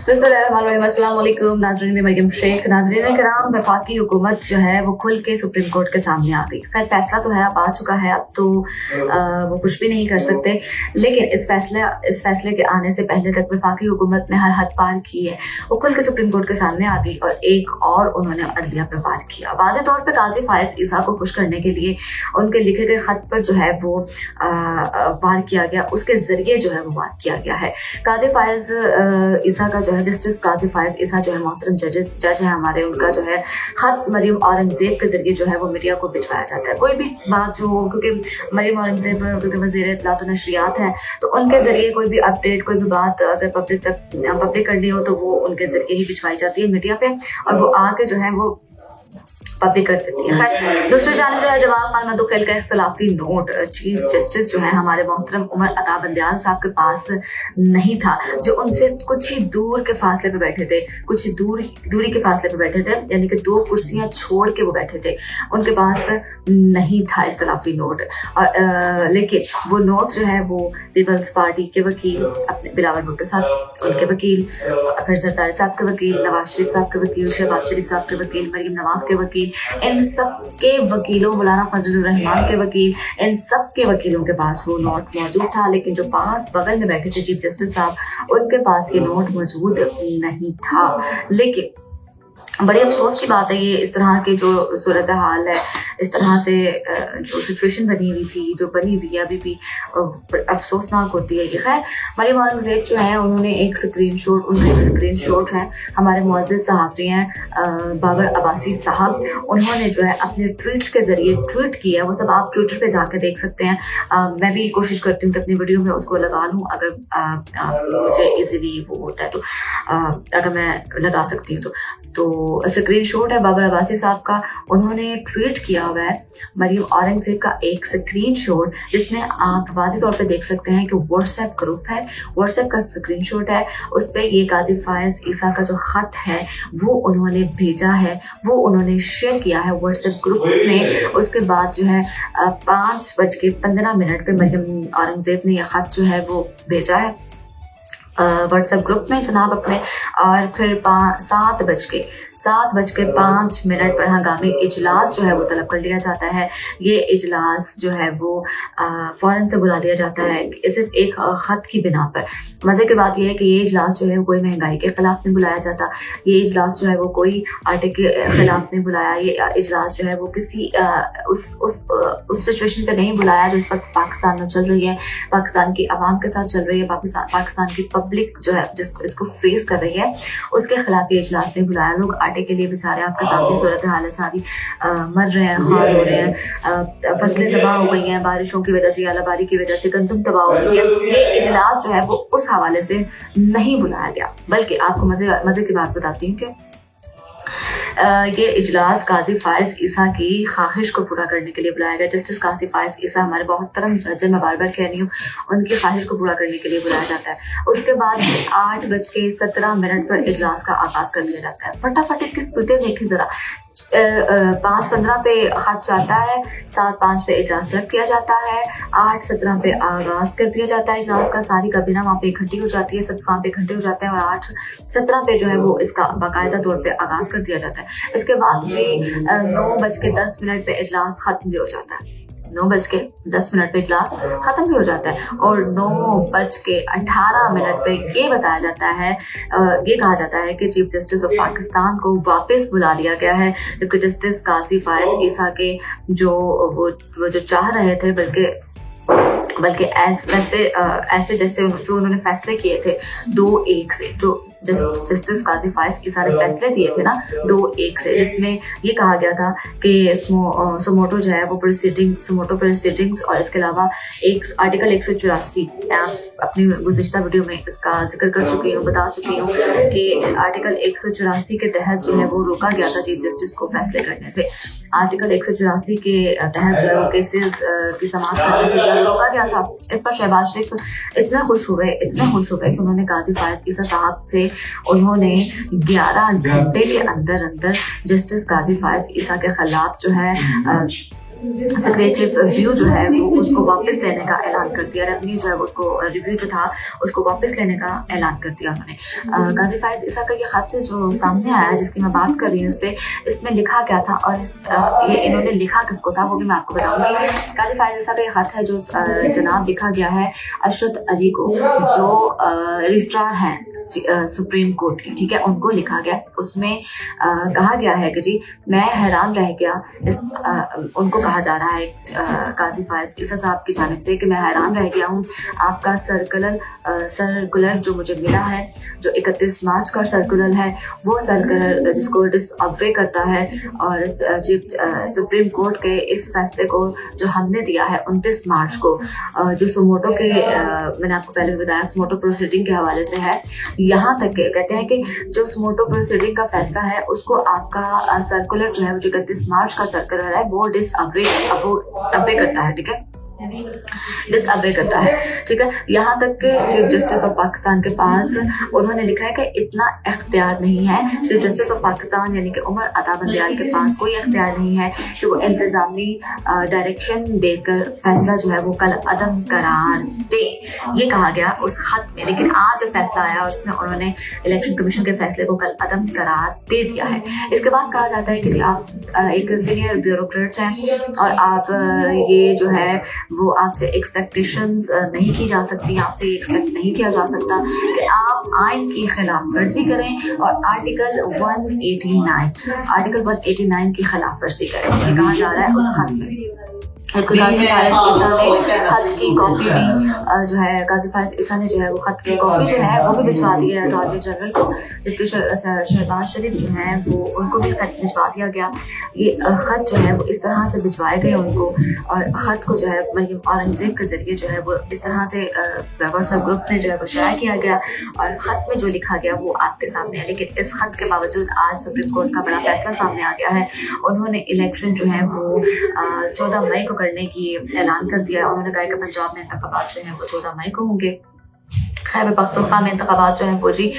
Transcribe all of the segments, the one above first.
बिस्मिल्लाहिर्रहमानिर्रहीम। नाज़रीन में मरियम शेख। नाज़रीन कराम, वफाकी हुकूमत जो है वो खुल के सुप्रीम कोर्ट के सामने आ गई। खैर फैसला तो है, अब आ चुका है, अब तो वो कुछ भी नहीं कर सकते। लेकिन इस फैसले के आने से पहले तक वफाकी हुकूमत ने हर हद पार की है। वो खुल के सुप्रीम कोर्ट के सामने आ गई और एक और उन्होंने अदलिया पे वार किया। वाज़े तौर पर काजी फायज ईसा को खुश करने के लिए उनके लिखे गए खत पर जो है वो वार किया गया, उसके जरिए जो है वो वार किया गया है। काजी फायज ईसा का जो है, जस्टिस काजी फायज ईसा जो है मोहतरम जज है हमारे, उनका जो है खत मरियम औरंगजेब के जरिए जो है वो मीडिया को भिजवाया जाता है। कोई भी बात जो हो, क्योंकि मरियम औरंगजेब क्योंकि वज़ीर इत्तलात व नशरियात है, तो उनके जरिए कोई भी अपडेट, कोई भी बात अगर पब्लिक करनी हो तो वो उनके जरिए ही भिजवाई जाती है मीडिया पे, और वो आके जो है वो पब्लिक कर देती है। खैर दूसरी जानिब जो है जमाल खान मधुखेल का इख्तलाफी नोट चीफ जस्टिस जो है हमारे मोहतरम उमर अता बंदियाल साहब के पास नहीं था, जो उनसे कुछ ही दूर के फासले पे बैठे थे, कुछ ही दूरी के फासले पे बैठे थे, यानी कि 2 कुर्सियां छोड़ के वो बैठे थे, उनके पास नहीं था इख्तलाफी नोट। और लेकिन वो नोट जो है वो पीपल्स पार्टी के वकील अपने बिलावल भुट्टो साहब, उनके वकील, फिर सरदारी साहब के वकील, नवाज शरीफ साहब के वकील, शहबाज शरीफ साहब के वकील, मरियम नवाज के वकील, इन सब के वकीलों, मौलाना फजलुर रहमान के वकील, इन सब के वकीलों के पास वो नोट मौजूद था। लेकिन जो पास बगल में बैठे थे चीफ जस्टिस साहब, उनके पास ये नोट मौजूद नहीं था। लेकिन बड़े अफसोस की बात है ये, इस तरह के जो सूरत हाल है, इस तरह से जो सिचुएशन बनी हुई थी, जो बनी हुई है, अभी भी अफसोसनाक होती है कि खैर मरियम औरंगजेब जो है उन्होंने एक स्क्रीनशॉट है, हमारे मुअज़्ज़िज़ सहाफ़ी हैं बाबर अब्बासी साहब, उन्होंने जो है अपने ट्वीट के ज़रिए ट्वीट किया, वो सब आप ट्विटर पे जाकर देख सकते हैं। मैं भी कोशिश करती हूँ कि अपनी वीडियो में उसको लगा लूँ, अगर मुझे इजीली वो होता है तो अगर मैं लगा सकती हूँ तो स्क्रीनशॉट है बाबर अब्बासी साहब का, उन्होंने ट्वीट किया हुआ है मरियम औरंगजेब का एक स्क्रीनशॉट, जिसमें आप वाज़ेह तौर पे देख सकते हैं कि व्हाट्सएप ग्रुप है, व्हाट्सएप का स्क्रीनशॉट है, उस पर ये काजी फायज ईसा का जो खत है वो उन्होंने भेजा है, वो उन्होंने शेयर किया है व्हाट्सएप ग्रुप में। उसके बाद जो है 5:15 पे मरियम औरंगजेब ने यह खत जो है वो भेजा है व्हाट्सएप ग्रुप में जनाब अपने, और फिर 7:05 पर हंगामी इजलास जो है वो तलब कर लिया जाता है। ये इजलास जो है वो फ़ौरन से बुला दिया जाता है सिर्फ एक ख़त की बिना पर। मज़े की बात यह है कि ये इजलास जो है वो कोई महंगाई के ख़िलाफ़ नहीं बुलाया जाता, ये इजलास जो है वो कोई आटे के ख़िलाफ़ नहीं बुलाया, ये इजलास जो है वो किसी उस सिचुएशन पर नहीं बुलाया जो इस वक्त पाकिस्तान में चल रही है, पाकिस्तान की आवाम के साथ चल रही है, पाकिस्तान की पब्लिक जो है जिसको इसको फेस कर रही है, उसके खिलाफ ये इजलास नहीं बुलाया। लोग आटे के लिए बेचारे आपके सामने सूरत हाल है सारी, मर रहे हैं, खार हो रहे हैं, फसलें तबाह हो गई हैं बारिशों की वजह से, आलाबारी की वजह से गंदम तबाह हो गई है। ये इजलास जो है वो उस हवाले से नहीं बुलाया गया। बल्कि आपको मजे की बात बताती हूँ कि ये इजलास काजी फायज ईसा की ख्वाहिश को पूरा करने के लिए बुलाया गया। जस्टिस काजी फायज ईसा हमारे मोहतरम जज, मैं बार बार कह रही हूँ, उनकी ख्वाहिश को पूरा करने के लिए बुलाया जाता है। उसके बाद 8:17 पर इजलास का आगाज कर दिया जाता है। फटाफट इसकी स्पीडें देखें जरा, 5:15 पे खत जाता है, 7:05 पे इजलास रद्द किया जाता है, 8:17 पे आगाज कर दिया जाता है इजलास का, सारी काबीना वहाँ पे इकट्ठी हो जाती है, सब वहाँ पे इकट्ठे हो जाते हैं, और 8:17 पे जो है वो इसका बाकायदा तौर पे आगाज कर दिया जाता है। इसके बाद जी 9:10 पे इजलास खत्म भी हो जाता है, 9:10 पे इजलास खत्म भी हो जाता है, और 9:18 पे ये बताया जाता है, ये कहा जाता है कि चीफ जस्टिस ऑफ पाकिस्तान को वापस बुला लिया गया है, जबकि जस्टिस काजी फायज ईसा के जो चाह रहे थे, बल्कि ऐसे जैसे जो उन्होंने फैसले किए थे 2-1 से, जो जस्टिस काजी फायज ईसा ने फैसले दिए थे ना 2-1 से, जिसमें ये कहा गया था कि सुमोटो जो है वो प्रोसीडिंग्स और इसके अलावा एक आर्टिकल 184, मैं अपनी गुज़िश्ता वीडियो में इसका जिक्र कर चुकी हूँ, बता चुकी हूँ कि आर्टिकल 184 के तहत जो है वो रोका गया था चीफ जस्टिस को फैसले करने से। आर्टिकल 184 के तहत जो है वो केसेस की समाअत करने से रोका गया था। इस पर शहबाज शरीफ इतना खुश हो गए कि उन्होंने काजी फायज ईसा साहब से उन्होंने 11 घंटे के अंदर जस्टिस काजी फायज ईसा के खिलाफ जो है सेक्रेटरी व्यू जो है वो उसको वापस लेने का ऐलान कर दिया। रेवेन्यू जो है उसको रिव्यू जो था उसको वापस लेने का ऐलान कर दिया उन्होंने। गाजी फायज ईसा का ये खत जो सामने आया जिसकी मैं बात कर रही हूँ, इसमें लिखा क्या था और ये इन्होंने लिखा किसको था वो भी मैं आपको बताऊंगी। गाजी फायज ईसा का ये खत है जो जनाब लिखा गया है अशरत अली को, जो रजिस्ट्रार हैं सुप्रीम कोर्ट के, ठीक है, उनको लिखा गया। उसमें कहा गया है कि जी मैं हैरान रह गया, उनको कहा जा रहा है गाजी फायज ईसा साहब की जानिब से कि मैं हैरान रह गया हूँ। आपका सर्कुलर जो मुझे मिला है, जो 31 मार्च का सर्कुलर है, वो सर्कुलर जिसको डिसअवे करता है और सुप्रीम कोर्ट के इस फैसले को जो हमने दिया है 29 मार्च को, जो सुमोटो के मैंने आपको पहले भी बताया सुमोटो प्रोसीडिंग के हवाले से है। यहाँ तक के कहते हैं कि जो सुमोटो प्रोसीडिंग का फैसला है उसको आपका सर्कुलर जो है वो जो 31 मार्च का सर्कुलर है वो डिसअवे करता है, ठीक है, डिसअवे करता है, ठीक है। यहाँ तक कि चीफ जस्टिस ऑफ पाकिस्तान के पास उन्होंने लिखा है कि इतना इख्तियार नहीं है। चीफ जस्टिस ऑफ पाकिस्तान यानी कि उमर अता बंदियाल के पास कोई इख्तियार नहीं है कि वो इंतजामी डायरेक्शन देकर फैसला जो है वो कल अदम करार दे, ये कहा गया उस खत में। लेकिन आज जो फैसला आया उसमें उन्होंने इलेक्शन कमीशन के फैसले को कल अदम करार दे दिया है। इसके बाद कहा जाता है कि जी आप एक सीनियर ब्यूरोक्रेट हैं और आप ये जो है वो आपसे एक्सपेक्टेशंस नहीं की जा सकती, आपसे एक्सपेक्ट नहीं किया जा सकता कि आप आइन की खिलाफ वर्जी करें और आर्टिकल 189 की खिलाफ वर्जी करें, ये कहा जा रहा है उस खत में। गाजी फायज ईसा ने खत की कॉपी भी जो है गाजी फायज ईसा ने जो है वो खत की कॉपी जो है वो भी भिजवा दी है अटॉर्नी जनरल को, जबकि शहबाज शरीफ जो है वो उनको भी खत भिजवा दिया गया। ये खत जो है वो इस तरह से भिजवाए गए उनको, और खत को जो है मरियम औरंगजेब के जरिए जो है वो इस तरह से व्हाट्सएप ग्रुप में जो है वो शेयर किया गया और खत में जो लिखा गया वो आपके सामने है। लेकिन इस खत के बावजूद आज सुप्रीम कोर्ट का बड़ा फैसला सामने आ गया है। उन्होंने इलेक्शन जो है वो 14 मई को करने की ऐलान कर दिया है। उन्होंने कहा कि पंजाब में इंतखाबात जो हैं वो 14 मई को होंगे। खैबर पख्तूनख्वा में इंतखाबात जो हैं वो जी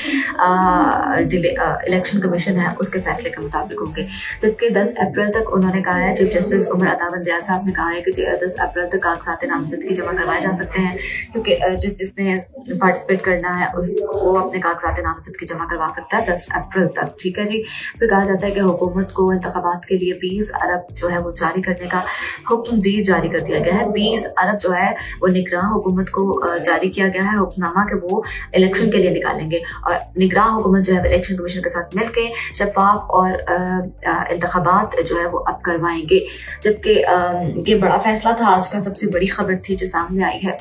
इलेक्शन कमीशन है उसके फैसले के मुताबिक होंगे, जबकि 10 अप्रैल तक उन्होंने कहा है, चीफ जस्टिस उमर अता बंदियाल साहब ने कहा है कि 10 अप्रैल तक कागजात नामजदगी जमा करवाए जा सकते हैं, क्योंकि जिसने पार्टिसिपेट करना है वो अपने कागजात नामजदगी जमा करवा सकता है 10 अप्रैल तक, ठीक है जी। फिर कहा जाता है कि हुकूमत को इंतखाबात के लिए 20 अरब जो है वो जारी करने का हुक्म भी जारी कर दिया गया है। 20 अरब जो है वो निगरान हुकूमत को जारी किया गया है हुक्मनामा के वो इलेक्शन के लिए निकालेंगे, और निगरान हुकूमत जो है इलेक्शन कमीशन के साथ मिलकर शफाफ और इंतखाबात जो है वो अब करवाएंगे। जबकि ये बड़ा फैसला था, आज का सबसे बड़ी खबर थी जो सामने आई है।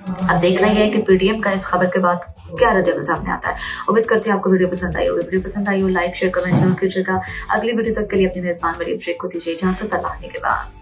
अब देख रहे हैं कि पीटीएम का इस खबर के बाद क्या रद्द सामने आता है। उम्मीद करते हैं आपको वीडियो पसंद आई होगी। वीडियो पसंद आई हो लाइक शेयर कमेंट जरूर कीजिएगा। अगली वीडियो तक के लिए अपनी मेजबान मरियम शेख को दीजिए इजाजत। अल्लाह के बाद।